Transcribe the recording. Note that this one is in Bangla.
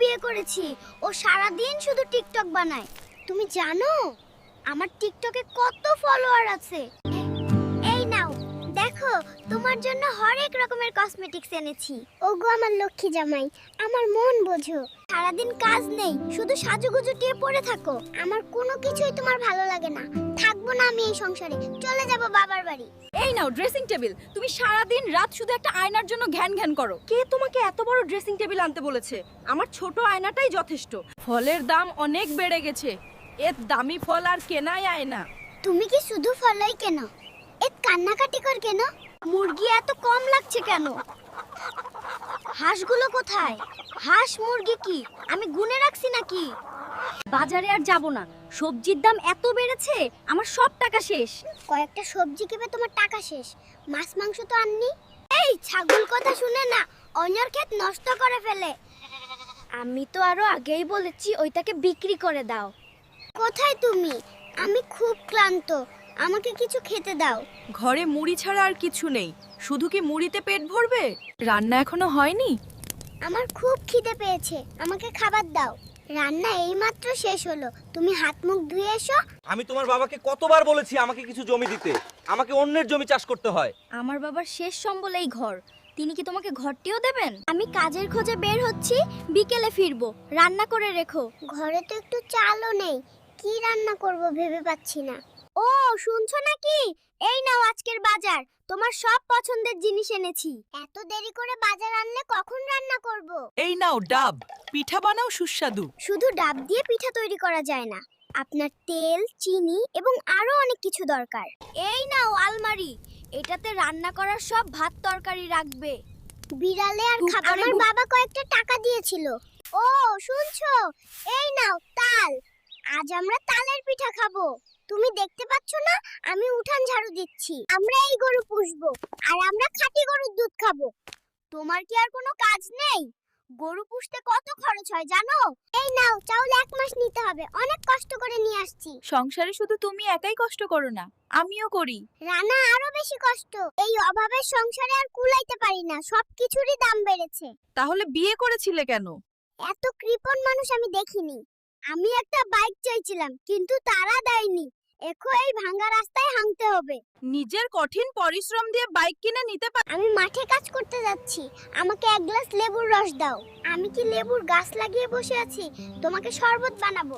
বিয়ে করেছি। ও সারা দিন শুধু টিকটক বানায়। তুমি জানো আমার টিকটকে কত ফলোয়ার আছে? এই নাও দেখো, তোমার জন্য হরেক রকমের কসমেটিক্স এনেছি। ওগো আমার লক্ষ্মী জামাই, আমার মন বোঝো। সারাদিন কাজ নেই, শুধু সাজুগুজু দিয়ে পড়ে থাকো। আমার কোনো কিছুই তোমার ভালো লাগে না। থাকবো না আমি এই সংসারে, চলে যাব বাবার বাড়ি। এই নাও ড্রেসিং টেবিল। তুমি সারা দিন রাত শুধু একটা আয়নার জন্য ঘ্যান ঘ্যান করো। কে তোমাকে এত বড় ড্রেসিং টেবিল আনতে বলেছে? আমার ছোট আয়নাটাই যথেষ্ট। ফলের দাম অনেক বেড়ে গেছে, এর দামি ফল আর কেনাই আয় না। তুমি কি শুধু ফলই কেন? এ কান্নাকাটি কর কেন? মুরগি এত কম লাগছে কেন? হাঁসগুলো কোথায়? হাঁস মুরগি কি আমি গুনে রাখছি নাকি? বাজারে আর যাব না, সবজির দাম এত বেড়েছে, আমার সব টাকা শেষ। কয়েকটা সবজি কিনে তোমার টাকা শেষ, মাছ মাংস তো আননি। এই ছাগল কথা শুনে না অন্যর ক্ষেত নষ্ট করে ফেলে। আমি তো আরো আগেই বলেছি ওইটাকে বিক্রি করে দাও। কোথায় তুমি? আমি খুব ক্লান্ত, আমাকে কিছু খেতে দাও। ঘরে মুড়ি ছাড়া আর কিছু নেই, শুধু কি মুড়িতে পেট ভরবে? রান্না এখনো হয়নি? আমার খুব খিদে পেয়েছে, আমাকে খাবার দাও। রান্না এইমাত্র শেষ হলো, তুমি হাত মুখ ধুয়ে এসো। আমি তোমার বাবাকে কতবার বলেছি আমাকে কিছু জমি দিতে, আমাকে অন্যের জমি চাষ করতে হয়। আমার বাবার শেষ সম্বল এই ঘর, তিনি কি তোমাকে ঘরটিও দেবেন? আমি কাজের খোঁজে বের হচ্ছি, বিকেলে ফিরবো। রান্না করে রেখো। ঘরে তো একটু চালও নেই, কি রান্না করব ভেবে পাচ্ছি না। ও শুনছো নাকি? এই নাও আজকের বাজার, তোমার সব পছন্দের জিনিস এনেছি। এত দেরি করে বাজার আনলে কখন রান্না করব? এই নাও ডাব, পিঠা বানাও সুস্বাদু। শুধু ডাব দিয়ে পিঠা তৈরি করা যায় না, আপনার তেল, চিনি এবং আরো অনেক কিছু দরকার। এই নাও আলমারি, এটাতে রান্না করার সব ভাত তরকারি রাখবে। বিড়ালে আর খাবার। আমার বাবা কয়েকটা টাকা দিয়েছিল। ও শুনছো? এই নাও তাল, আজ আমরা তালের পিঠা খাবো। তুমি দেখতে পাচ্ছ না আমি উঠান ঝাড়ু দিচ্ছি। আমরা এই গরু পুষবো আর আমরা খাঁটি গরুর দুধ খাবো। তোমার কি আর কোনো কাজ নেই? গরু পুষতে কত খরচ হয় জানো? এই নাও চাউল 1 মাস নিতে হবে, অনেক কষ্ট করে নিয়ে আসছি। সংসারে শুধু তুমি একাই কষ্ট করো না, আমিও করি। রানা আরো বেশি কষ্ট। এই অভাবের সংসারে আর কুলাইতে পারি না, সবকিছুরই দাম বেড়েছে। তাহলে বিয়ে করেছিলে কেন? এত কৃপণ মানুষ আমি দেখিনি। আমি একটা বাইক চাইছিলাম কিন্তু তারা দেয়নি। এখন এই ভাঙা রাস্তায় হাঁটতে হবে। নিজের কঠিন পরিশ্রম দিয়ে বাইক কিনে নিতে পার। আমি মাঠে কাজ করতে যাচ্ছি, আমাকে 1 গ্লাস লেবুর রস দাও। আমি কি লেবুর গাছ লাগিয়ে বসে আছি? তোমাকে শরবত বানাবো।